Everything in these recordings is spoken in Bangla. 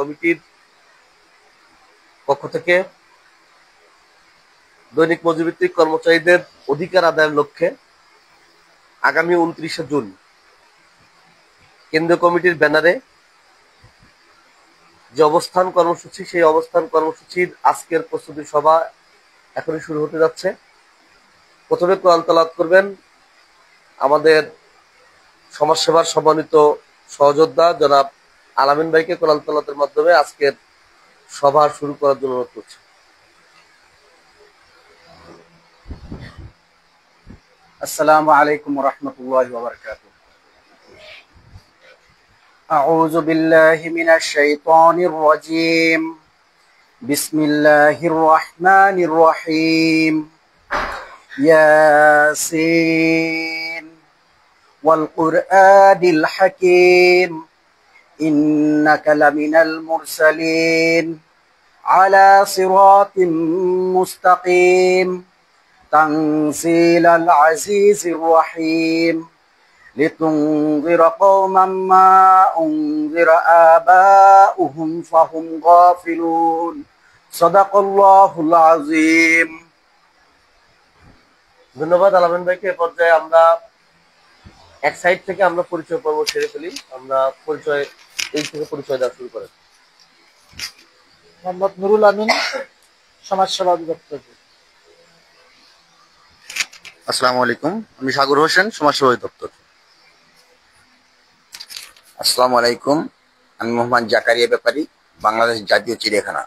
কমিটির পক্ষ থেকে দৈনিক মজুরিভিত্তিক কর্মচারীদের অধিকার আদায়ের লক্ষ্যে আগামী 29শে জুন কেন্দ্রীয় কমিটির ব্যানারে যে অবস্থান কর্মসূচি, সেই অবস্থান কর্মসূচির আজকের প্রস্তুতি সভা এখনই শুরু হতে যাচ্ছে। প্রথমে কোরআন তেলাওয়াত করবেন আমাদের সমাজসেবার সম্মানিত সহযোদ্ধা জনাব আলামিন ভাইকে। কোরআন তেলাওয়াতের মাধ্যমে আজকের সভা শুরু করার জন্য অনুরোধ করছি। আসসালামু আলাইকুম ওয়া রাহমাতুল্লাহি ওয়া বারাকাতুহু। আউযু বিল্লাহি মিনাশ শাইতানির রাজীম। বিসমিল্লাহির রাহমানির রহিম। ইয়াসিন ওয়াল কুরআনিল হাকীম। ইন্নাকা লামিনাল মুরসালিন আলা সিরাতিম মুস্তাকিম। تنزيل العزيز الرحيم لتنذر قوما ما أنذر آباؤهم فهم غافلون صدق الله العظيم। ধন্যবাদ আলামিন ভাইকে। এ পর্যায়ে আমরা এক সাইড থেকে আমরা পরিচয় পর্ব সেরে ফেলি। আমরা এই থেকে পরিচয় দেওয়া শুরু করেন। মোহাম্মদ নুরুল আমিন, সমাজসেবা অধিদপ্তর। আসসালামু আলাইকুম, আমি সাগর হোসেন, সমাজসেবা অধিদপ্তর। আসসালামু আলাইকুম, আমি মোহাম্মদ জাকারিয়া ব্যাপারী, বাংলাদেশ জাতীয় চিড়িয়াখানা।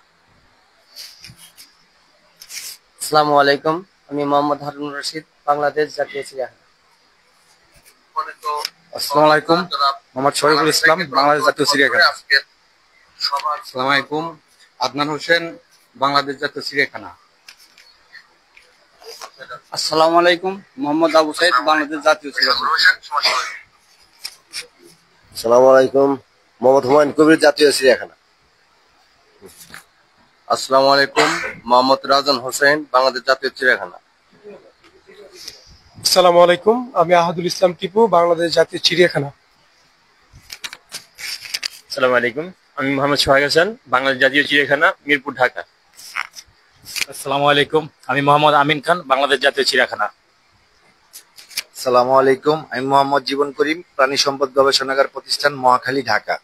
আসসালামু আলাইকুম, আমি মোহাম্মদ হারুন রশিদ, বাংলাদেশ জাতীয় চিড়িয়াখানা। আসসালামু আলাইকুম, মোহাম্মদ শরীফুল ইসলাম, বাংলাদেশ জাতীয় চিড়িয়াখানা। আসসালামু আলাইকুম, আদনান হোসেন, বাংলাদেশ জাতীয় চিড়িয়াখানা। আসসালামু আলাইকুম, মোহাম্মদ আবু সাইদ, বাংলাদেশ জাতীয় চিড়িয়াখানা। আসসালামু আলাইকুম, মোহাম্মদ হুমায়ুন কবির, জাতীয় চিড়িয়াখানা। আসসালামু আলাইকুম, মোহাম্মদ রাজন হোসেন, বাংলাদেশ জাতীয় চিড়িয়াখানা। আসসালামু আলাইকুম, আমি আহাদুল ইসলাম টিপু, বাংলাদেশ জাতীয় চিড়িয়াখানা। আসসালামু আলাইকুম, আমি মোহাম্মদ সোহাগ হাসান, বাংলাদেশ জাতীয় চিড়িয়াখানা, মিরপুর, ঢাকা। আসসালামু আলাইকুম, আমি মোহাম্মদ আমিন খান, বাংলাদেশ জাতীয় চিড়িয়াখানা। আসসালামু আলাইকুম, আমি মোহাম্মদ জীবন করিম, প্রাণী সম্পদ গবেষণাগার প্রতিষ্ঠান, মহাখালী, ঢাকা।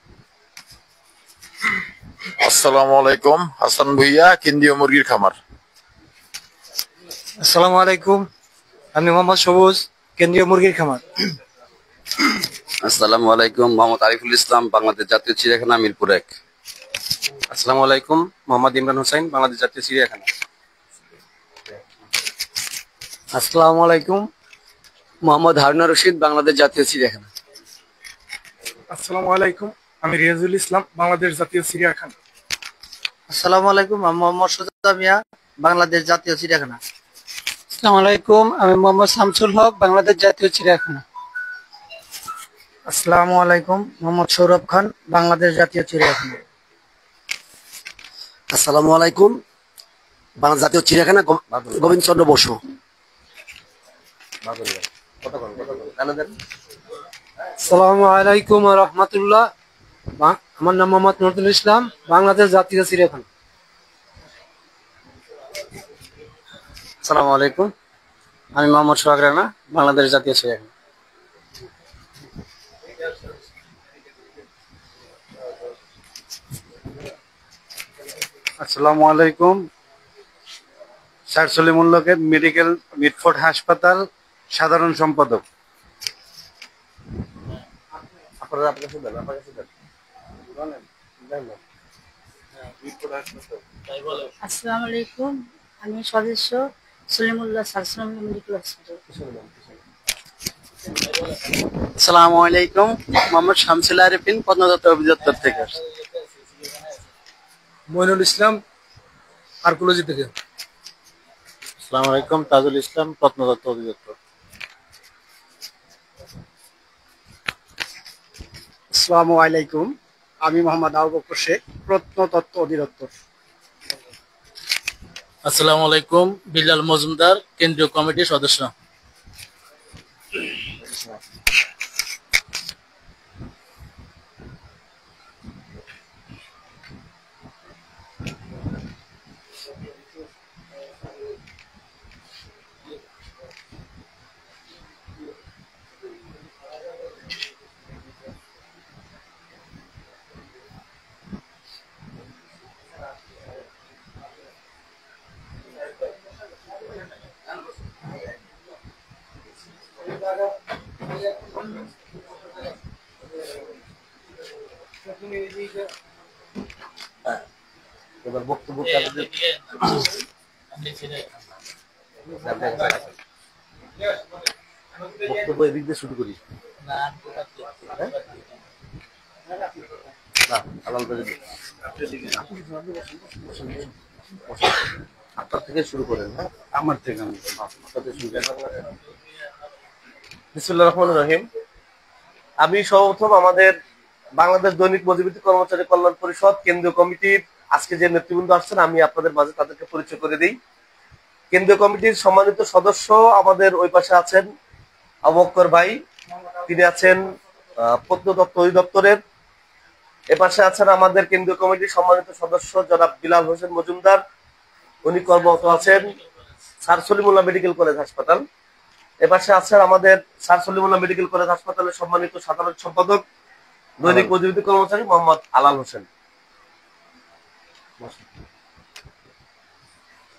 আসসালামু আলাইকুম, হাসান ভুইয়া, কেন্দ্রীয় মুরগির খামার। আসসালামু আলাইকুম, আমি মোহাম্মদ সবুজ, কেন্দ্রীয় মুরগির খামার। আসসালামু আলাইকুম, মোহাম্মদ আরিফুল ইসলাম, বাংলাদেশ জাতীয় চিড়িয়াখানা, মিরপুর 1। আসসালামু আলাইকুম, মোহাম্মদ ইমরান হোসেন, বাংলাদেশ জাতীয় চিড়িয়াখানা। আসসালামু আলাইকুম, মোহাম্মদ হারুন রশিদ, বাংলাদেশ জাতীয় চিড়িয়াখানা। আসসালামু আলাইকুম, আমি রিয়াজুল ইসলাম, বাংলাদেশ জাতীয় চিড়িয়াখানা। আসসালামু আলাইকুম, আমি মোহাম্মদ সুজাতা মিয়া, বাংলাদেশ জাতীয় চিড়িয়াখানা। আসসালামু আলাইকুম, আমি মোহাম্মদ শামসুল হক, বাংলাদেশ জাতীয় চিড়িয়াখানা। আসসালামু আলাইকুম, মোহাম্মদ সৌরভ খান, বাংলাদেশ জাতীয় চিড়িয়াখানা। আসসালামু আলাইকুম, বাংলাদেশ জাতীয় চিড়িয়াখানা, গোবিন্দ চন্দ্র বসু। আসসালামু আলাইকুম ওয়া রাহমাতুল্লাহ, আমার নাম মোহাম্মদ নজরুল ইসলাম, বাংলাদেশ জাতীয় চিড়িয়াখানা। আসসালামু আলাইকুম, আমি মোহাম্মদ সোহাগ রানা, বাংলাদেশ জাতীয় চিড়িয়াখানা। আসসালামু আলাইকুম, স্যার সলিমুল্লাহকে, মেডিকেল মিডফোর্ড হাসপাতাল, সাধারণ সম্পাদক। আসসালামু আলাইকুম, আমি সদস্য সলিমুল্লাহ সালসালাম মেডিকেল হসপিটাল। আসসালামু আলাইকুম, মোহাম্মদ শামসুল আরিফিন, প্রত্নতত্ত্ব অধিদপ্তর থেকে। মইনুল ইসলাম, আর্কোলজি থেকে। আসসালামু আলাইকুম, তাজুল ইসলাম, প্রত্নতত্ত্ব অধিদপ্তর। আসসালামু আলাইকুম, আমি মোহাম্মদ আবু বকর শেখ, প্রত্নতত্ত্ব অধিদপ্তর। আসসালামু আলাইকুম, বিল্লাল মজুমদার, কেন্দ্রীয় কমিটির সদস্য। এবার বক্তব্য বক্তব্য এদিক দিয়ে শুরু করি। আপনার থেকে শুরু করেন। আমার থেকে বিসমিল্লাহির রহমানির রহিম। আমি সর্বপ্রথম আমাদের বাংলাদেশ দৈনিক মজুরিভিত্তি কর্মচারী কল্যাণ পরিষদ কেন্দ্রীয় কমিটির আজকে যে নেতৃবৃন্দ আসছেন আমি আপনাদের মাঝে তাদেরকে পরিচয় করে দিই। কেন্দ্রীয় কমিটির সম্মানিত সদস্য আমাদের ওই পাশে আছেন আবু বকর ভাই, তিনি আছেন প্রত্নতত্ত্ব অধিদপ্তরের। এপাশে আছেন আমাদের কেন্দ্রীয় কমিটির সম্মানিত সদস্য জনাব বিলাল হোসেন মজুমদার, উনি কর্মরত আছেন স্যার সলিমুল্লাহ মেডিকেল কলেজ হাসপাতাল। এপাশে আছেন আমাদের স্যার সলিমুল্লাহ মেডিকেল কলেজ হাসপাতালের সম্মানিত সাধারণ সম্পাদক দৈনিক মজুরিভিত্তি কর্মচারী মোহাম্মদ আলাল হোসেন।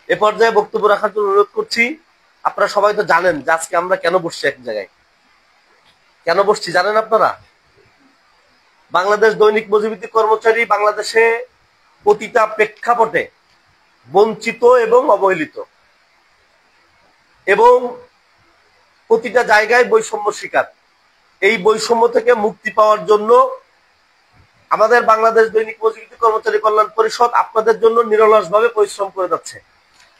এ পর্যায়ে বক্তব্য রাখার জন্য অনুরোধ করছি। আপনারা সবাই তো জানেন যে আজকে আমরা কেন বসছি এক জায়গায়, কেন বসছি জানেন আপনারা? বাংলাদেশ দৈনিক মজুরিভিত্তি কর্মচারী বাংলাদেশে প্রতিটা প্রেক্ষাপটে বঞ্চিত এবং অবহেলিত এবং প্রতিটা জায়গায় বৈষম্য শিকার। এই বৈষম্য থেকে মুক্তি পাওয়ার জন্য আমাদের বাংলাদেশ দৈনিক মজুরিভিত্তি কর্মচারী কল্যাণ পরিষদ আপনাদের জন্য নিরলসভাবে পরিশ্রম করে যাচ্ছে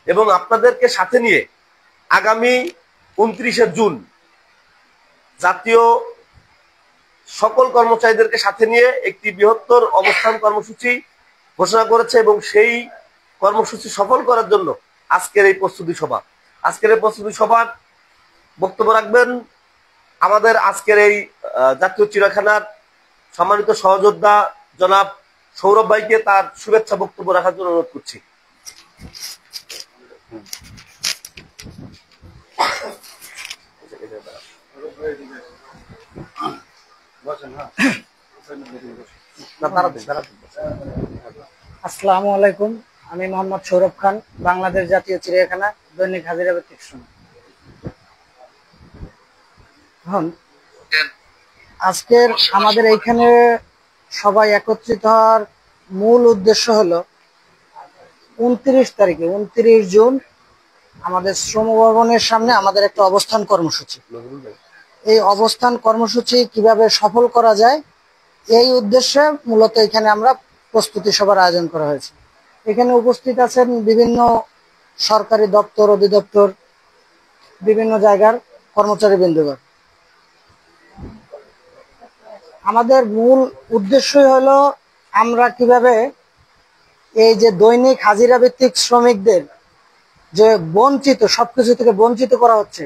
এবং আপনাদেরকে সাথে নিয়ে আগামী 29শে জুন জাতীয় সকল কর্মচারীদেরকে সাথে নিয়ে একটি বৃহত্তর অবস্থান কর্মসূচি ঘোষণা করেছে এবং সেই কর্মসূচি সফল করার জন্য আজকের এই প্রস্তুতি সভা। আজকের এই প্রস্তুতি সভার বক্তব্য রাখবেন আমাদের আজকের এই জাতীয় চিড়িয়াখানার সম্মানিত সহযোদ্ধা জনাব সৌরভ ভাইকে তার শুভেচ্ছা বক্তব্য রাখার জন্য অনুরোধ করছি। আসসালামু আলাইকুম, আমি মোহাম্মদ সৌরভ খান, বাংলাদেশ জাতীয় চিড়িয়াখানা দৈনিক হাজিরা ভিত্তিক সময়। আজকের আমাদের এইখানে সবাই একত্রিত হওয়ার মূল উদ্দেশ্য হলো 29 তারিখে 29 জুন আমাদের শ্রম ভবনের সামনে আমাদের একটা অবস্থান কর্মসূচি। এই অবস্থান কর্মসূচি কিভাবে সফল করা যায় এই উদ্দেশ্যে মূলত এখানে আমরা প্রস্তুতি সভার আয়োজন করা হয়েছে। এখানে উপস্থিত আছেন বিভিন্ন সরকারি দপ্তর অধিদপ্তর বিভিন্ন জায়গার কর্মচারী বৃন্দগণ। আমাদের মূল উদ্দেশ্যই হলো আমরা কিভাবে এই যে দৈনিক হাজিরা ভিত্তিক শ্রমিকদের যে বঞ্চিত সবকিছু থেকে বঞ্চিত করা হচ্ছে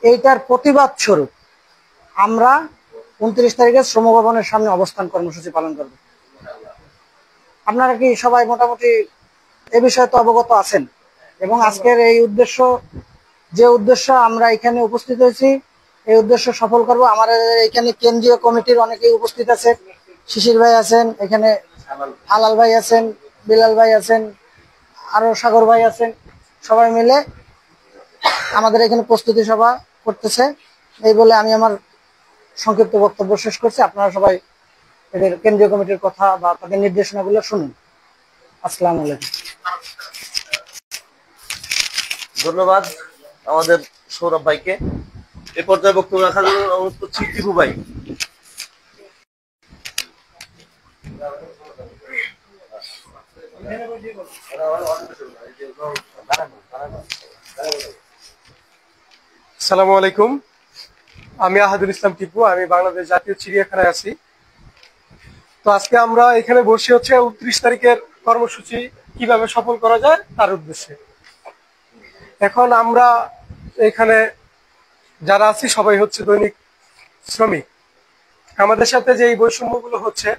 এইটার প্রতিবাদ স্বরূপ আমরা 29 তারিখে শ্রম ভবনের সামনে অবস্থান কর্মসূচি পালন করব। আপনারা কি সবাই মোটামুটি এ বিষয়ে তো অবগত আছেন এবং আজকের এই উদ্দেশ্য আমরা এখানে উপস্থিত হয়েছি এই উদ্দেশ্য সফল করব। আমাদের এখানে কেন্দ্রীয় কমিটির অনেকেই উপস্থিত আছে, শিশির ভাই আছেন, এখানে আলাল ভাই আছেন, বিলাল ভাই আছেন, আরো সাগর ভাই আছেন, সবাই মিলে আমাদের এখানে প্রস্তুতি সভা করতেছে। এই বলে আমি আমার সংক্ষিপ্ত বক্তব্য শেষ করছি। আপনারা সবাই এদের কেন্দ্রীয় কমিটির কথা বা তাদের নির্দেশনাগুলো শুনুন। আসসালামু আলাইকুম। ধন্যবাদ আমাদের সৌরভ ভাইকে। এ পর্যায়ে বক্তব্য রাখার জন্য অনুরোধ করছি টিপু ভাই। আসসালামু আলাইকুম, আমি আহাদুল ইসলাম টিপু, আমি বাংলাদেশ জাতীয় চিড়িয়াখানায় আছি। তো আজকে আমরা এখানে বসে হচ্ছে 29 তারিখের কর্মসূচি কিভাবে সফল করা যায় তার উদ্দেশ্যে। এখন আমরা এখানে যারা আছি সবাই হচ্ছে দৈনিক শ্রমিক। আমাদের সাথে যে এই বৈষম্যগুলো হচ্ছে,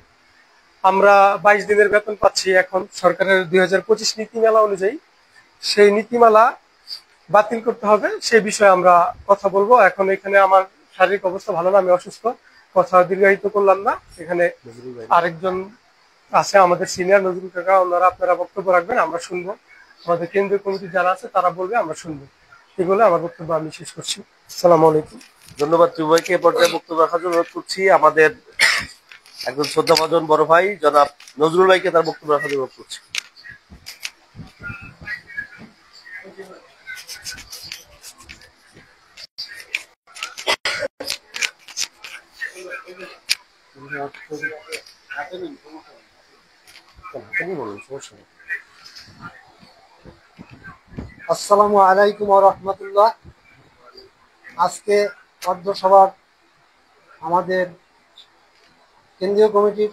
আমরা 22 দিনের বেতন পাচ্ছি এখন সরকারের 2025 নীতিমালা অনুযায়ী। সেই নীতিমালা বাতিল করতে হবে, সেই বিষয়ে আমরা কথা বলবো। এখন এখানে আমার শারীরিক অবস্থা ভালো না, আমি অসুস্থ, কথা দীর্ঘায়িত করলাম না। এখানে আরেকজন আছে আমাদের সিনিয়র নজরুল কাকা, ওনারা আপনারা বক্তব্য রাখবেন, আমরা শুনবো। আমাদের কেন্দ্রীয় কমিটি যারা আছে তারা বলবে, আমরা শুনবো। এই বলে আমার বক্তব্য আমি শেষ করছি। আসসালামু আলাইকুম। ধন্যবাদ টিপু ভাইকে। এ পর্যায়ে বক্তব্য রাখার জন্য অনুরোধ করছি আমাদের একজন শ্রদ্ধাভাজন বড় ভাই জনাব নজরুল ভাইকে তার বক্তব্য রাখার জন্য অনুরোধ করছি। আসসালামু আলাইকুম ওয়া রাহমাতুল্লাহ। আজকে পদ্মসভার আমাদের কেন্দ্রীয় কমিটির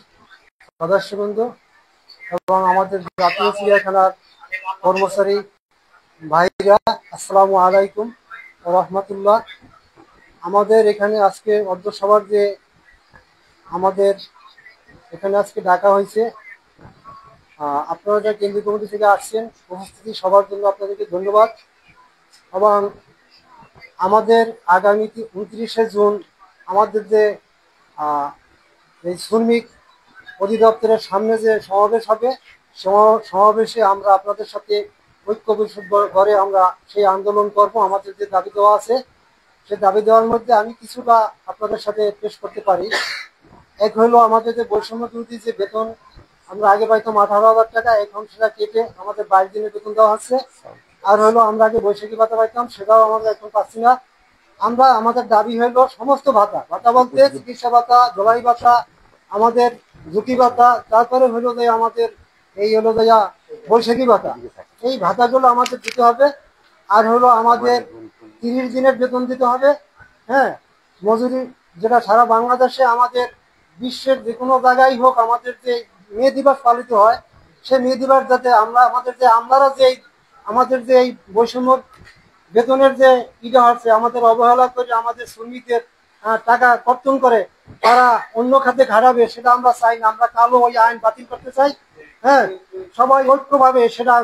সদস্যবৃন্দ এবং আমাদের জাতীয় চিড়িয়াখানার কর্মচারী ভাইরা, আসসালামু আলাইকুম ওয়া রাহমাতুল্লাহ। আমাদের এখানে আজকে পদ্মসভার যে আমাদের এখানে আজকে ডাকা হয়েছে, আপনারা যা কেন্দ্রীয় কমিটি থেকে আসছেন, উপস্থিতি সবার জন্য আপনাদেরকে ধন্যবাদ। এবং আমাদের আগামী 29শে জুন আমাদের যে এই শ্রমিক অধিদপ্তরের সামনে যে সমাবেশ হবে, সমাবেশে আমরা আপনাদের সাথে ঐক্য পরিষদ করে আমরা সেই আন্দোলন করব। আমাদের যে দাবি দেওয়া আছে, সেই দাবি দেওয়ার মধ্যে আমি কিছুটা আপনাদের সাথে পেশ করতে পারি। এক হলো আমাদের যে বৈষম্য বিরোধী যে বেতন আমরা আগে পাইতাম 18,000 টাকা, এখন সেটা কেটে আমাদের 22 দিনের বেতন দেওয়া হচ্ছে। আর হলো আমরা আগে বৈশাখী ভাতা পাইতাম, সেটাও আমরা এখন পাচ্ছি না। আমরা আমাদের দাবি হলো সমস্ত ভাতা, ভাতা বলতে চিকিৎসা ভাতা, জলাই ভাতা, আমাদের ঝুঁকি ভাতা, তারপরে হলো যে আমাদের এই হলো যে বৈশাখী ভাতা, এই ভাতাগুলো আমাদের দিতে হবে। আর হলো আমাদের 30 দিনের বেতন দিতে হবে। হ্যাঁ, মজুরি যেটা সারা বাংলাদেশে আমাদের বিশ্বের যে কোনো জায়গায় হোক, আমাদের যে মে দিবস পালিত হয়, সেই মে দিবস যাতে আমরা আমাদের যে এই বৈষম্য বেতনের যে ইটা হচ্ছে, আমাদের অবহেলা করে আমাদের শ্রমিকদের টাকা কর্তন করে তারা অন্য খাতে খাটাবে, সেটা আমরা চাই না। আমরা কালো ওই আইন বাতিল করতে চাই। হ্যাঁ, সবাই ঐক্যভাবে সেটা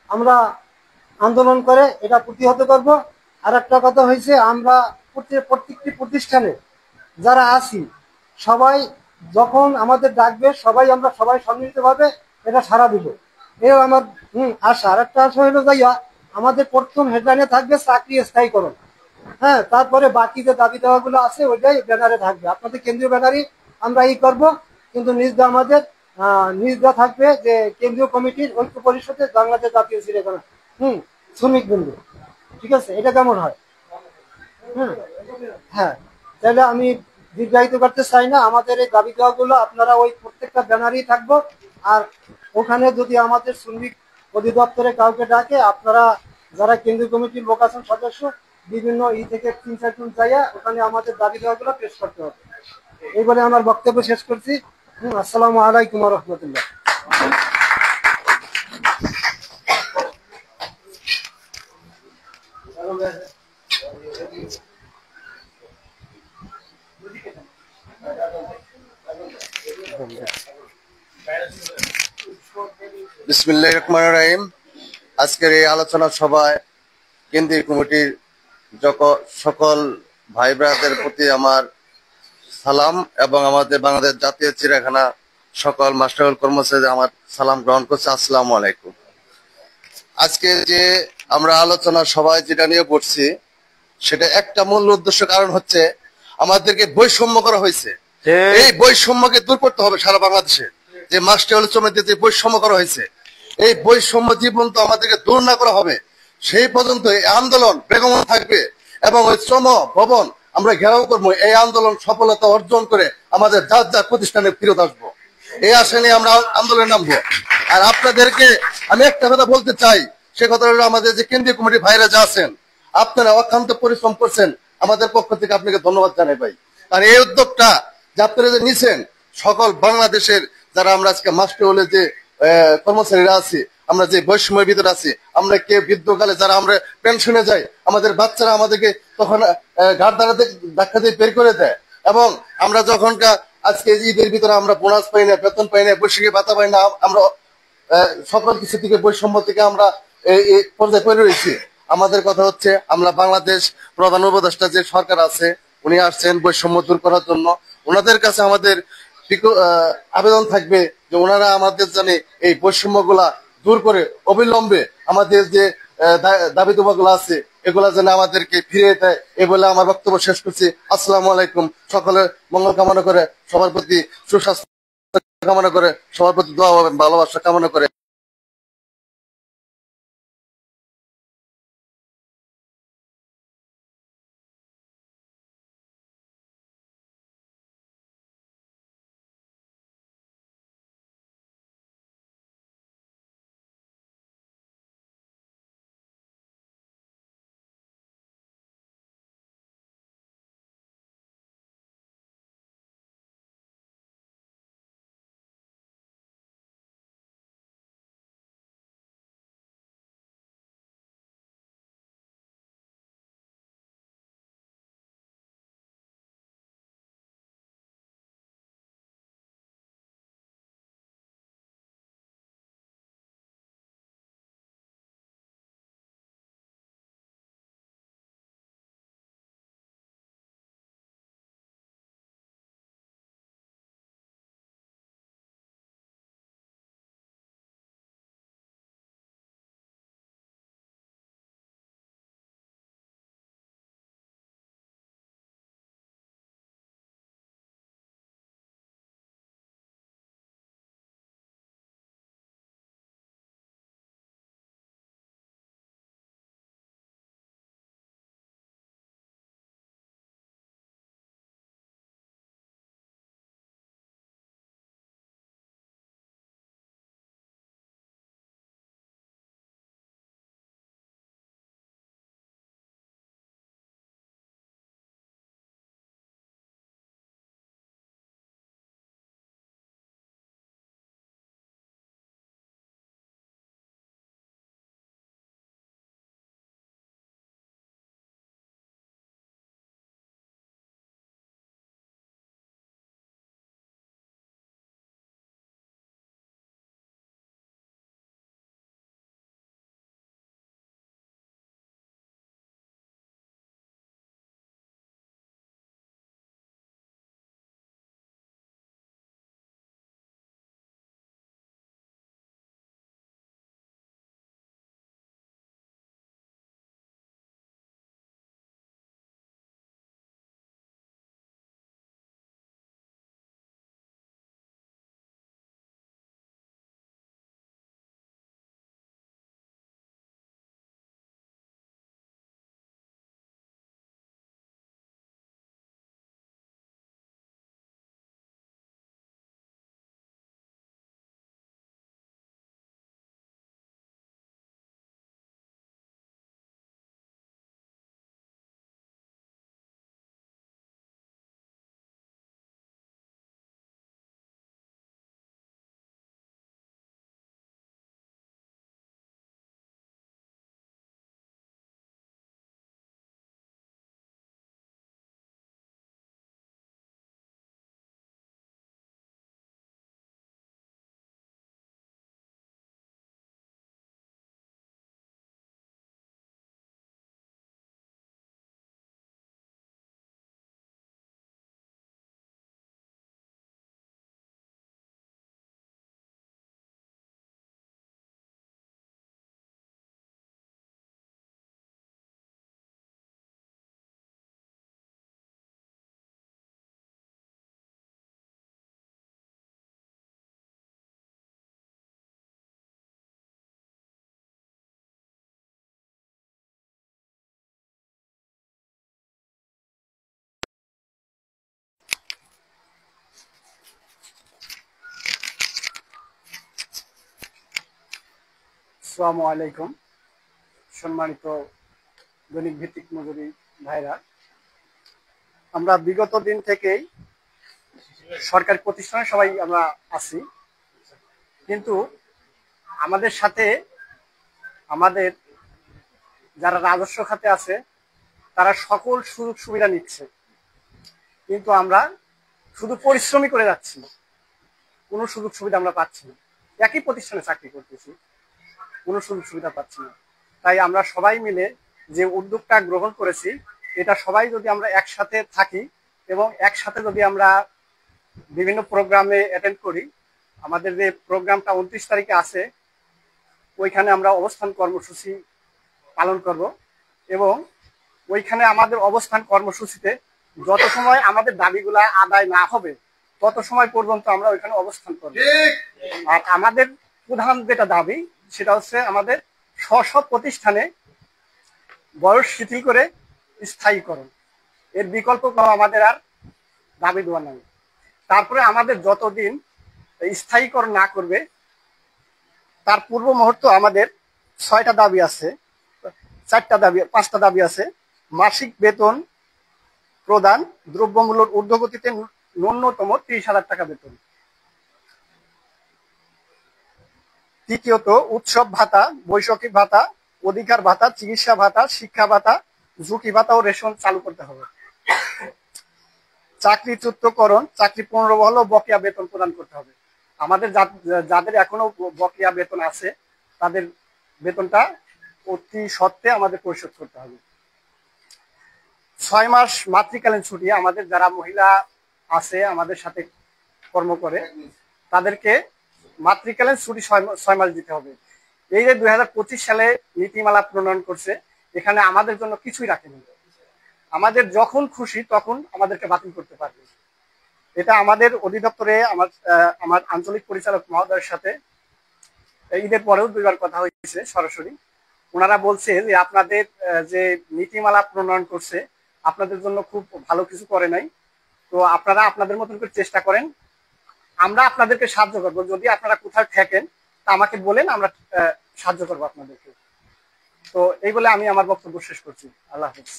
আমরা আন্দোলন করে এটা প্রতিহত করব। আর একটা কথা হয়েছে, আমরা প্রত্যেকটি প্রতিষ্ঠানে যারা আছি সবাই যখন আমাদের ডাকবে, আমরা সম্মিলিতভাবে এটা সাড়া দিব। এও আমার আশা। আর একটা আশা হলো যাইয়া আমাদের প্রথম হেডলাইনে থাকবে চাকরি স্থায়ীকরণ। হ্যাঁ, তারপরে বাকি যে দাবি দেওয়াগুলো আছে ওইটাই ব্যানারে থাকবে। আপনাদের কেন্দ্রীয় ব্যানারই আমরা করব, কিন্তু নিজটা থাকবে যে কেন্দ্রীয় কমিটির ঐক্য পরিষদের বাংলাদেশ জাতীয় চিড়িয়াখানা শ্রমিক বৃন্দ। ঠিক আছে, এটা কেমন হয়? হ্যাঁ, তাহলে আমি দীর্ঘায়িত করতে চাই না। আমাদের এই দাবি দেওয়াগুলো আপনারা ওই প্রত্যেকটা ব্যানারেই থাকবো। আর ওখানে যদি আমাদের শ্রমিক অধিদপ্তরে কাউকে ডাকে, আপনারা যারা কেন্দ্রীয় কমিটির লোক আছেন সদস্য, বিভিন্ন থেকে 3-4 জন যাইয়া ওখানে আমাদের দাবি দেওয়াগুলো পেশ করতে হবে। এই বলে আমার বক্তব্য শেষ করছি। আসসালামু আলাইকুম ওয়া রাহমাতুল্লাহ। বিসমিল্লাহির রহমানির রহিম। আজকের এই আলোচনা সভায় কেন্দ্রীয় কমিটির সকল ভাই ব্রাদের প্রতি আমার সালাম এবং আমাদের বাংলাদেশ জাতীয় চিড়িয়াখানা সকল মাস্টার কর্মচারী আমার সালাম গ্রহণ করছে। আসসালামু আলাইকুম। আজকে যে আমরা আলোচনা সভায় যেটা নিয়ে পড়ছি, সেটা একটা মূল উদ্দেশ্য কারণ হচ্ছে আমাদেরকে বৈষম্য করা হয়েছে। এই বৈষম্যকে দূর করতে হবে সারা বাংলাদেশে। যে মাস্টার শ্রমিকদের যে বৈষম্য করা হয়েছে, এই বৈষম্য জীবন তো আমাদেরকে দূর না করা হবে, সেই পর্যন্ত এই আন্দোলন বেগমন থাকবে এবং ওই শ্রম ভবন আমরা ঘেরাও করবো। এই আন্দোলন সফলতা অর্জন করে আমাদের যার যার প্রতিষ্ঠানে ফিরত আসবো, এই আশা নিয়ে আমরা আন্দোলনে নামবো। আর আপনাদেরকে আমি একটা কথা বলতে চাই, সে কথা হলো আমাদের যে কেন্দ্রীয় কমিটির ভাইরা যা আছেন, আপনারা অক্লান্ত পরিশ্রম করছেন, আমাদের পক্ষ থেকে আপনাকে ধন্যবাদ জানাই ভাই। আর এই উদ্যোগটা যে আপনারা যে নিছেন, সকল বাংলাদেশের যারা আমরা আজকে মাস্টার হলে যে কর্মচারীরা আছি, আমরা যে বৈষম্যের ভিতরে আছি, আমরা কে বৃদ্ধকালে যারা আমরা পেনশনে যাই, আমাদের বাচ্চারা আমাদেরকে তখন ঘাট দাঁড়াতে ধাক্কা দিয়ে বের করে দেয়। এবং আমরা যখনকার আজকে ঈদের ভিতরে আমরা বোনাস পাই না, বেতন পাই না, বৈশাখী ভাতা পাই না, আমরা সকল কিছু থেকে বৈষম্য থেকে আমরা এই পর্যায়ে পড়ে রয়েছি। আমাদের কথা হচ্ছে, আমরা বাংলাদেশ প্রধান উপদেষ্টা যে সরকার আছে, উনি আসছেন বৈষম্য দূর করার জন্য। ওনাদের কাছে আমাদের আবেদন থাকবে যে ওনারা আমাদের জানে এই বৈষম্য গুলা দূর করে অবিলম্বে আমাদের যে দাবি দাবাগুলো আছে এগুলা যেন আমাদেরকে ফিরিয়ে দেয়। এই বলে আমার বক্তব্য শেষ করছি। আসসালামু আলাইকুম। সকলের মঙ্গল কামনা করে, সবার প্রতি সুস্বাস্থ্য কামনা করে, সবার প্রতি দোয়া ভালোবাসা কামনা করে। আসসালামু আলাইকুম। সম্মানিত দৈনিক ভিত্তিক মজুরি ভাইরা, আমরা বিগত দিন থেকেই সরকারি প্রতিষ্ঠানে সবাই আমরা আছি, কিন্তু আমাদের সাথে আমাদের যারা রাজস্ব খাতে আছে তারা সকল সুযোগ সুবিধা নিচ্ছে, কিন্তু আমরা শুধু পরিশ্রমই করে যাচ্ছি, কোনো সুযোগ সুবিধা আমরা পাচ্ছি না। একই প্রতিষ্ঠানে চাকরি করতেছি, কোনো সুযোগ সুবিধা পাচ্ছি না। তাই আমরা সবাই মিলে যে উদ্যোগটা গ্রহণ করেছি, এটা সবাই যদি আমরা একসাথে থাকি এবং একসাথে যদি আমরা বিভিন্ন প্রোগ্রামে অ্যাটেন্ড করি, আমাদের যে প্রোগ্রামটা 29 তারিখে আছে ওইখানে আমরা অবস্থান কর্মসূচি পালন করব এবং ওইখানে আমাদের অবস্থান কর্মসূচিতে যত সময় আমাদের দাবিগুলা আদায় না হবে তত সময় পর্যন্ত আমরা ওইখানে অবস্থান করব। আর আমাদের প্রধান যেটা দাবি সেটা হচ্ছে আমাদের স্ব প্রতিষ্ঠানে বয়স শিথিল করে স্থায়ীকরণ, এর বিকল্প কোনো আমাদের আর দাবি দেওয়া নাই। তারপরে আমাদের যতদিন স্থায়ীকরণ না করবে তার পূর্ব মুহূর্ত আমাদের 6টা দাবি আছে, 5টা দাবি আছে। মাসিক বেতন প্রদান, দ্রব্যমূল্যের ঊর্ধ্বগতিতে ন্যূনতম 30,000 টাকা বেতন। তৃতীয়ত, উৎসব ভাতা, বৈশাখী ভাতা, অধিকার ভাতা, চিকিৎসা ভাতা, শিক্ষা ভাতা, ঝুঁকি ভাতা ও রেশন চালু করতে হবে। চাকরিচ্যুতকরণ, চাকরি পুনর্বহাল ও বকেয়া বেতন প্রদান করতে হবে। আমাদের যাদের এখনো বকেয়া বেতন আছে তাদের বেতনটা অতি সত্ত্বে আমাদের পরিশোধ করতে হবে। 6 মাস মাতৃকালীন ছুটি, আমাদের যারা মহিলা আছে আমাদের সাথে কর্ম করে তাদেরকে মাতৃকালীন ছুটি 6 মাস দিতে হবে। এই যে 2025 সালে নীতিমালা প্রণয়ন করছে, এখানে আমাদের জন্য কিছুই রাখেনি। আমাদের যখন খুশি তখন আমাদেরকে বাতিল করতে পারবে। এটা আমাদের অধিদপ্তরে আমার আঞ্চলিক পরিচালক মহোদয়ের সাথে ঈদের পরেও 2বার কথা হয়েছে সরাসরি। ওনারা বলছে যে আপনাদের যে নীতিমালা প্রণয়ন করছে আপনাদের জন্য খুব ভালো কিছু করে নাই, তো আপনারা আপনাদের মতন করে চেষ্টা করেন, আমরা আপনাদেরকে সাহায্য করবো। যদি আপনারা কোথাও ঠেকেন তা আমাকে বলেন, আমরা সাহায্য করবো আপনাদেরকে। তো এই বলে আমি আমার বক্তব্য শেষ করছি। আল্লাহ হাফেজ।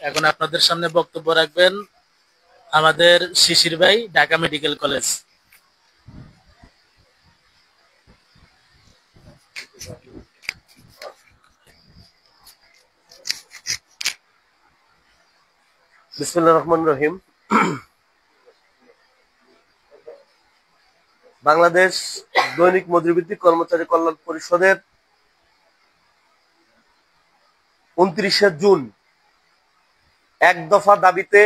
এখন আপনাদের সামনে বক্তব্য রাখবেন আমাদের শিশির ভাই, ঢাকা মেডিকেল কলেজ। বিসমিল্লাহির রহমানির রহিম। বাংলাদেশ দৈনিক মজুরিভিত্তিক কর্মচারী কল্যাণ পরিষদের 29শে জুন এক দফা দাবিতে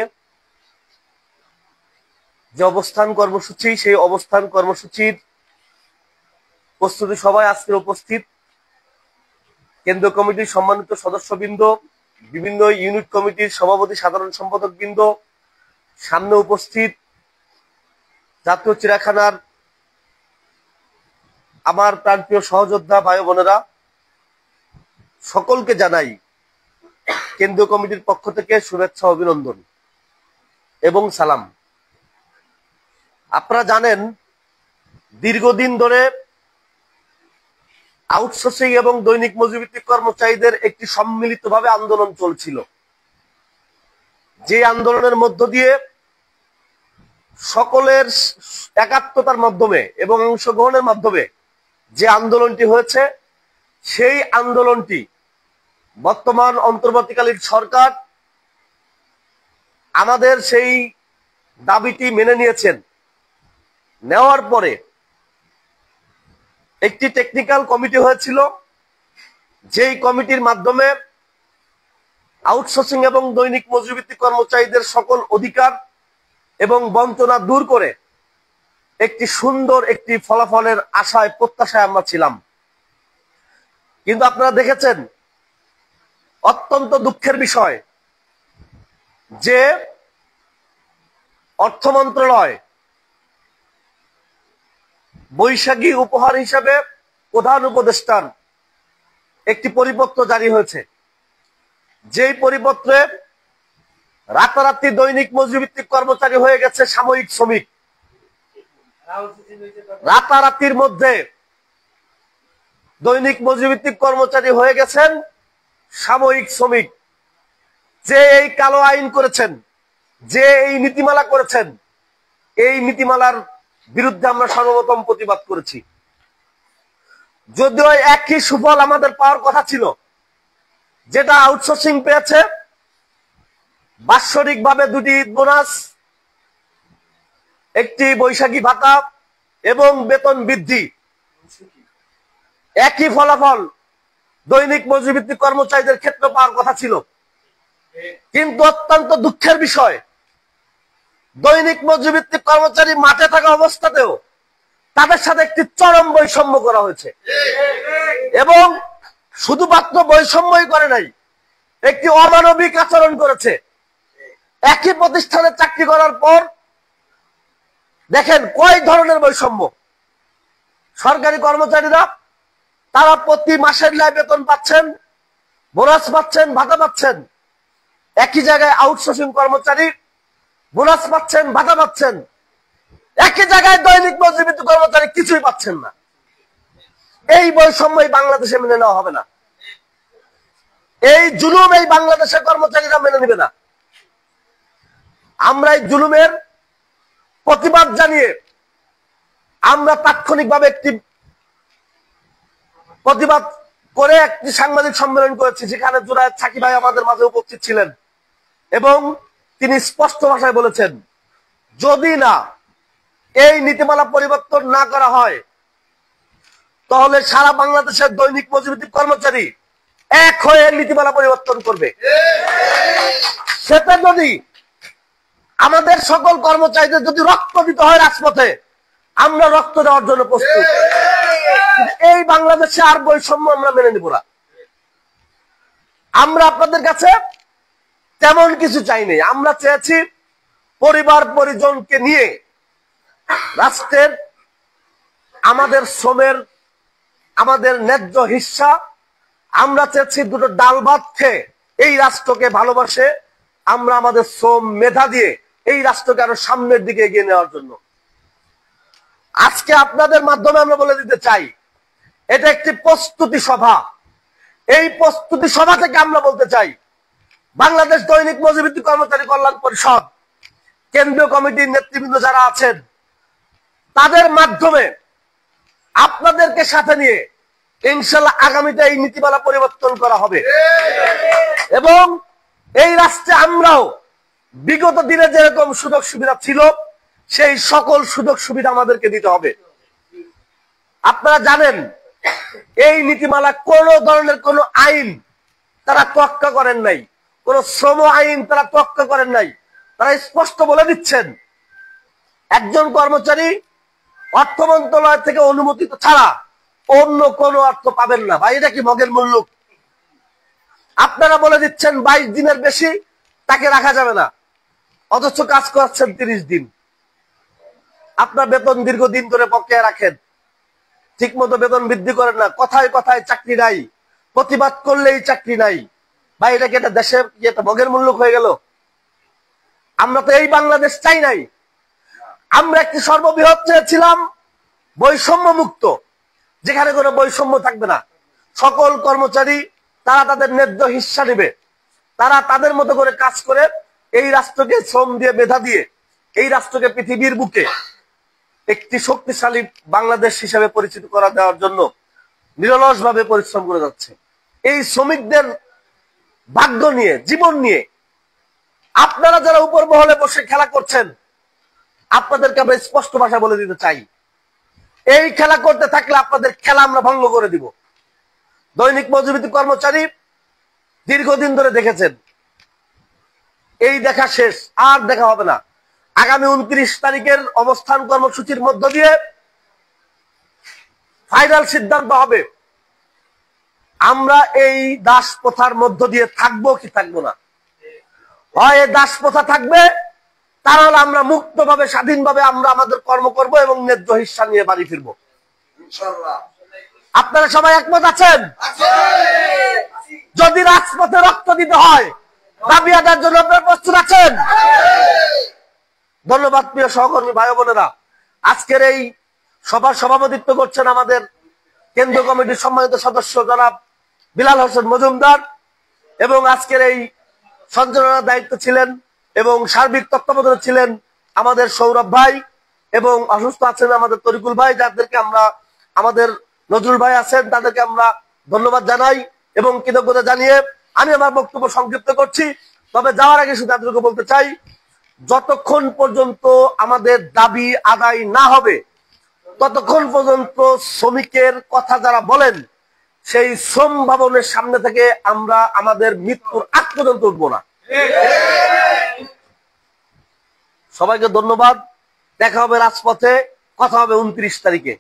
যে অবস্থান কর্মসূচি, সেই অবস্থান কর্মসূচির প্রস্তুতি সভায় আজকে উপস্থিত কেন্দ্রীয় কমিটির সম্মানিত সদস্যবৃন্দ, বিভিন্ন ইউনিট কমিটির সভাপতি, সাধারণ সম্পাদক বৃন্দ, সামনে উপস্থিত জাতীয় চিড়িয়াখানার আমার প্রাণপ্রিয় সহযোদ্ধা ভাই বোনেরা, সকলকে জানাই কেন্দ্রীয় কমিটির পক্ষ থেকে শুভেচ্ছা, অভিনন্দন এবং সালাম। আপনারা জানেন দীর্ঘদিন ধরে আউটসোর্সিং এবং দৈনিক মজুরিভিত্তিক কর্মচারীদের একটি সম্মিলিতভাবে আন্দোলন চলছিল, যে আন্দোলনের মধ্য দিয়ে সকলের একাত্মতার মাধ্যমে এবং অংশগ্রহণের মাধ্যমে যে আন্দোলনটি হয়েছে, সেই আন্দোলনটি বর্তমান অন্তর্বর্তীকালীন সরকার আমাদের সেই দাবিটি মেনে নিয়েছেন। নেওয়ার পরে একটি টেকনিক্যাল কমিটি হয়েছিল, যেই কমিটির মাধ্যমে আউটসোর্সিং এবং দৈনিক মজুরিভিত্তিক কর্মচারীদের সকল অধিকার এবং বঞ্চনা দূর করে একটি সুন্দর একটি ফলাফলের আশায়, প্রত্যাশায় আমরা ছিলাম। কিন্তু আপনারা দেখেছেন অত্যন্ত দুঃখের বিষয় যে অর্থ মন্ত্রণালয় বৈশাখী উপহার হিসেবে প্রধান উপদেষ্টার একটি পরিপত্র জারি হয়েছে, যেই পরিপত্রে রাতারাতি দৈনিক মজুরিভিত্তিক কর্মচারী হয়ে গেছে সাময়িক শ্রমিক। রাতারাতির মধ্যে দৈনিক মজুরিভিত্তিক কর্মচারী হয়ে গেছেন সাময়িক শ্রমিক। যে এই কালো আইন করেছেন, যে এই নীতিমালা করেছেন, এই নীতিমালার বিরুদ্ধে আমরা সর্বপ্রথম প্রতিবাদ করেছি। যদিও একই সুফল আমাদের পাওয়ার কথা ছিল, যেটা আউটসোর্সিং পেয়েছে, বাৎসরিক ভাবে 2টি ঈদ বোনাস, একটি বৈশাখী ভাতা এবং বেতন বৃদ্ধি। একই ফলাফল দৈনিক মজুরিভিত্তিক কর্মচারীদের ক্ষেত্রে পাওয়ার কথা ছিল। কিন্তু অত্যন্ত দুঃখের বিষয়, দৈনিক মজুরিভিত্তিক কর্মচারী মাঠে থাকা অবস্থাতেও তাদের সাথে একটি চরম বৈষম্য করা হয়েছে। এবং শুধুমাত্র বৈষম্যই করে নাই, একটি অমানবিক আচরণ করেছে। একই প্রতিষ্ঠানে চাকরি করার পর দেখেন কয় ধরনের বৈষম্য। সরকারি কর্মচারীরা তারা প্রতি মাসের ন্যায় বেতন পাচ্ছেন, বোনাস পাচ্ছেন, ভাতা পাচ্ছেন। একই জায়গায় আউটসোর্সিং কর্মচারী বোনাস পাচ্ছেন, ভাতা পাচ্ছেন। একই জায়গায় দৈনিক মজুরিভিত্তিক কর্মচারী কিছুই পাচ্ছেন না। এই বৈষম্যই বাংলাদেশে মেনে নেওয়া হবে না। এই জুলুম এই বাংলাদেশের কর্মচারীরা মেনে নেবে না। আমরা এই জুলুমের প্রতিবাদ জানিয়ে আমরা তাৎক্ষণিকভাবে একটি প্রতিবাদ করে একটি সাংবাদিক সম্মেলন করেছি, যেখানে জুনায়েদ সাকি ভাই আমাদের মাঝে উপস্থিত ছিলেন এবং তিনি স্পষ্ট ভাষায় বলেছেন, যদি না এই নীতিমালা পরিবর্তন না করা হয় তাহলে সারা বাংলাদেশের দৈনিক মজুরিভিত্তিক কর্মচারী এক হয়ে নীতিমালা পরিবর্তন করবে। সেটা যদি আমাদের সকল কর্মচারীদের যদি রক্ত দিতে হয় রাজপথে, আমরা রক্ত দেওয়ার জন্য প্রস্তুত। এই বাংলাদেশে আর বৈষম্য আমরা মেনে নিব না। আমরা আপনাদের কাছে তেমন কিছু চাইনি। আমরা চেয়েছি পরিবার পরিজনকে নিয়ে রাষ্ট্রের আমাদের শ্রমের, আমাদের ন্যায্য হিস্সা, আমরা চেয়েছি দুটো ডাল ভাত খেয়ে এই রাষ্ট্রকে ভালোবাসে আমরা আমাদের শ্রম মেধা দিয়ে এই রাষ্ট্রকে আরো সামনের দিকে এগিয়ে নেওয়ার জন্য। আজকে আপনাদের মাধ্যমে আমরা বলে দিতে চাই, এটা একটি প্রস্তুতি সভা। এই প্রস্তুতি সভা থেকে আমরা বলতে চাই, বাংলাদেশ দৈনিক মজুরিভিত্তিক কর্মচারী কল্যাণ পরিষদ কেন্দ্রীয় কমিটির নেতৃবৃন্দ যারা আছেন, তাদের মাধ্যমে আপনাদেরকে সাথে নিয়ে ইনশাআল্লাহ আগামীতে এই নীতিমালা পরিবর্তন করা হবে। এবং এই রাষ্ট্রে আমরাও বিগত দিনে যেরকম সুযোগ সুবিধা ছিল, সেই সকল সুযোগ সুবিধা আমাদেরকে দিতে হবে। আপনারা জানেন, এই নীতিমালা কোন ধরনের কোন আইন তারা তোয়াক্কা করেন নাই, কোন শ্রম আইন তারা তোয়াক্কা করেন নাই। তারা স্পষ্ট বলে দিচ্ছেন, একজন কর্মচারী অর্থ মন্ত্রণালয় থেকে অনুমোদিত ছাড়া অন্য কোন অর্থ পাবেন না। ভাই, এটা কি মগের মুল্লুক? আপনারা বলে দিচ্ছেন 22 দিনের বেশি তাকে রাখা যাবে না, অথচ কাজ করছেন 30 দিন। আপনার বেতন দীর্ঘদিন ধরে বকেয়া রাখেন, ঠিক মতো বেতন বৃদ্ধি করেন না, কথায় কথায় চাকরি নাই, প্রতিবাদ করলেই চাকরি নাই। ভাই, এটা কি এটা দেশে কি এটা মগের মুল্লুক হয়ে গেল? আমরা তো এই বাংলাদেশ চাই নাই। আমরা একটি সর্ববৃহৎ চেয়েছিলাম বৈষম্য মুক্ত, যেখানে কোনো বৈষম্য থাকবে না। সকল কর্মচারী তারা তাদের ন্যায্য হিস্সা নেবে, তারা তাদের মতো করে কাজ করে এই রাষ্ট্রকে শ্রম দিয়ে, মেধা দিয়ে এই রাষ্ট্রকে পৃথিবীর বুকে একটি শক্তিশালী বাংলাদেশ হিসেবে পরিচিত করা দেওয়ার জন্য নিরলস ভাবে পরিশ্রম করে যাচ্ছে। এই শ্রমিকদের ভাগ্য নিয়ে, জীবন নিয়ে আপনারা যারা উপর মহলে বসে খেলা করছেন, আপনাদেরকে আমরা স্পষ্ট ভাষা বলে দিতে চাই, এই খেলা করতে থাকলে আপনাদের খেলা আমরা ভঙ্গ করে দিব। দৈনিক মজুরিভিত্তিক কর্মচারী দীর্ঘদিন ধরে দেখেছেন, এই দেখা শেষ, আর দেখা হবে না। আগামী 29 তারিখের অবস্থান কর্মসূচির মধ্য দিয়ে ফাইনাল সিদ্ধান্ত হবে আমরা এই দাস প্রথার মধ্য দিয়ে থাকবো কি থাকবো না। হয় এই দাস প্রথা থাকবে, তাহলে আমরা মুক্তভাবে স্বাধীনভাবে আমরা আমাদের কর্ম করব এবং ন্যায্য হিস্সা নিয়ে বাড়ি ফিরবো। আপনারা সবাই একমত আছেন? যদি রাজপথে রক্ত দিতে হয় দাবি আদায়ের জন্য আপনারা প্রস্তুত আছেন? ধন্যবাদ প্রিয় সহকর্মী ভাই বোনেরা। আজকের এই সভার সভাপতিত্ব করছেন আমাদের কেন্দ্রীয় কমিটির সম্মানিত সদস্য জনাব বিলাল হোসেন মজুমদার, এবং আজকের এই সঞ্চালনার দায়িত্ব ছিলেন এবং সার্বিক তত্ত্বাবধানে ছিলেন আমাদের সৌরভ ভাই, এবং অসুস্থ আছেন আমাদের তরিকুল ভাই, যাদেরকে আমরা, আমাদের নজরুল ভাই আছেন, তাদেরকে আমরা ধন্যবাদ জানাই এবং কৃতজ্ঞতা জানিয়ে আমি আমার বক্তব্য সংক্ষিপ্ত করছি। তবে যাওয়ার আগে শুধু এতটুকু বলতে চাই, যতক্ষণ পর্যন্ত আমাদের দাবি আদায় না হবে ততক্ষণ পর্যন্ত শ্রমিকের কথা যারা বলেন সেই শ্রম ভবনের সামনে থেকে আমরা আমাদের মৃত্যুর আগ পর্যন্ত উঠবো না। সবাইকে ধন্যবাদ। দেখা হবে রাজপথে, কথা হবে 29 তারিখে।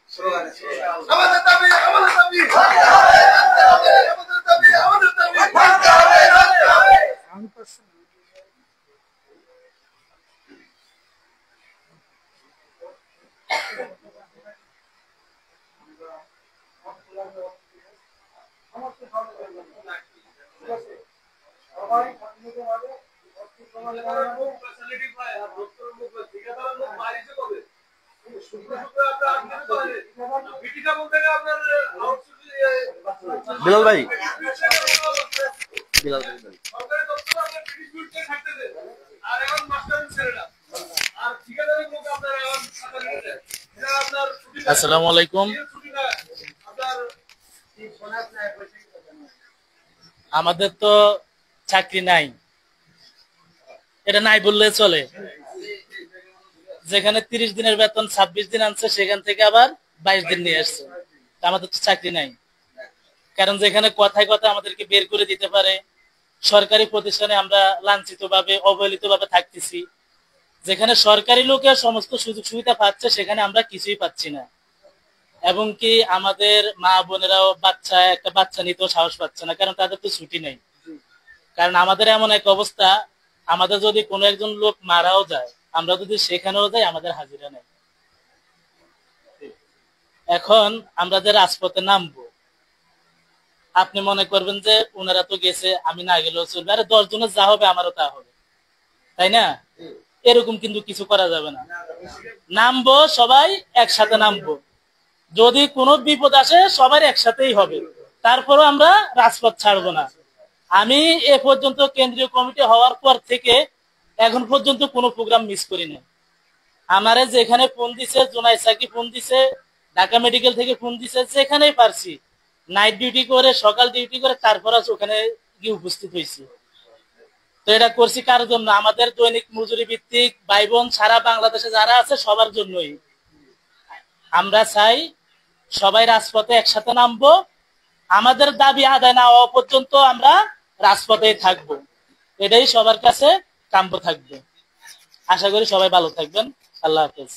বিলাল ভাই, বিলাল ভাই, আসসালামু আলাইকুম। আমাদের তো চাকরি নাই, এটা নাই বললে চলে। যেখানে 30 দিনের বেতন 26 দিন আনছে, সেখান থেকে আবার 22 দিন নিয়ে আসছে। আমাদের তো চাকরি নাই, কারণ যেখানে কথায় কথা আমাদেরকে বের করে দিতে পারে। সরকারি প্রতিষ্ঠানে আমরা লাঞ্ছিত ভাবে, অবহেলিত ভাবে থাকতেছি। যেখানে সরকারি লোকের সমস্ত সুযোগ সুবিধা পাচ্ছে, সেখানে আমরা কিছুই পাচ্ছি না। এবং কি আমাদের মা বোনেরাও একটা বাচ্চা নিতেও সাহস পাচ্ছে না, কারণ তাদের তো ছুটি নেই। কারণ আমাদের এমন এক অবস্থা, আমাদের যদি কোনো একজন লোক মারাও যায়, আমরা যদি সেখানেও যাই, আমাদের হাজিরা নেই। এখন আমরা যে রাজপথে নামবো, আপনি মনে করবেন যে ওনারা তো গেছে, আমি না গেলেও চলবে। আরে 10 জনের যা হবে আমারও তা হবে, তাই না? এরকম কিন্তু কিছু করা যাবে না। নামবো, সবাই একসাথে নামবো। যদি কোনো বিপদ আসে সবাই একসাথেই হবে, তারপরও আমরা রাজপথ ছাড়বো না। আমি এ পর্যন্ত কেন্দ্রীয় কমিটি হওয়ার পর থেকে এখন পর্যন্ত কোনো প্রোগ্রাম মিস করি না। আমারে যেখানে ফোন দিছে, জোনাই সাকি ফোন দিছে, ঢাকা মেডিকেল থেকে ফোন দিছে, যেখানেই পারছি নাইট ডিউটি করে, সকাল ডিউটি করে, তারপর ওখানে গিয়ে উপস্থিত হয়েছি। তো এটা করছি কার জন্য? আমাদের দৈনিক মজুরি ভিত্তিক ভাই বোন সারা বাংলাদেশে যারা আছে সবার জন্যই। আমরা চাই সবাই রাজপথে একসাথে নামবো। আমাদের দাবি আদায় না হওয়া পর্যন্ত আমরা রাজপথেই থাকবো। এটাই সবার কাছে কাম্য থাকবে। আশা করি সবাই ভালো থাকবেন। আল্লাহ হাফেজ।